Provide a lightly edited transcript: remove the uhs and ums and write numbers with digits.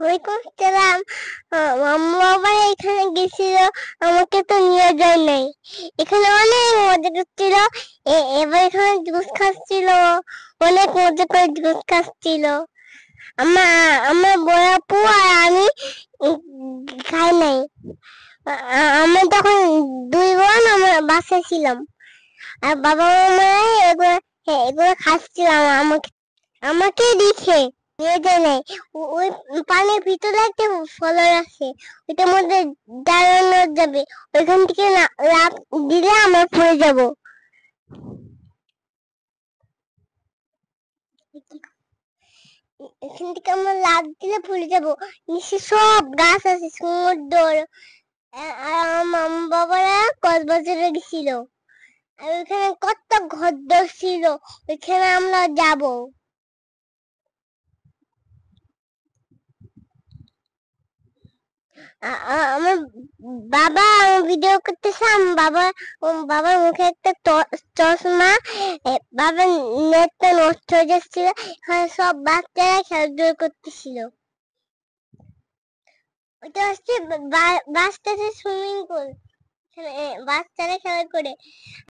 ওয়ালাইকুম আসসালাম। আম্মু আবার এখানে গেছিল, আমাকে তো নিয়ে যায় নাই। এখানে অনেক মজা করছিল। এবার এখানে জুস খাচ্ছিল, অনেক মজা করে জুস খাচ্ছিল। আমার আমার বড় আপু আর আমি খাই নাই। আমরা তখন দুই বোন আমার বাসায় ছিলাম, আর বাবা মা এগুলো, এগুলো খাচ্ছিলাম। আমাকে আমাকে দিছে, নিয়ে যায় নাই। ওই পানির ভিতরে একটা ফলার আছে, ওইটার মধ্যে দাঁড়ানো যাবে, ওইখান থেকে লাফ দিলে আমরা পড়ে যাব। এখান থেকে আমরা লাফ দিলে পড়ে যাব। নিচে সব গাছ আছে, সমুদ্র। আর আমার বাবারা কক্সবাজারে গেছিল, আর ওইখানে কত ঘর ছিল, ওইখানে আমরা যাব। আমার বাবা ভিডিও করতেছে, আমার বাবার মুখে একটা চশমা। বাবার নেটটা নষ্ট হয়ে যাচ্ছিল, সব বাচ্চারা খেলাধুলা করতেছিল। ওটা হচ্ছে বাচ্চাদের সুইমিং পুল, বাচ্চারা খেলা করে।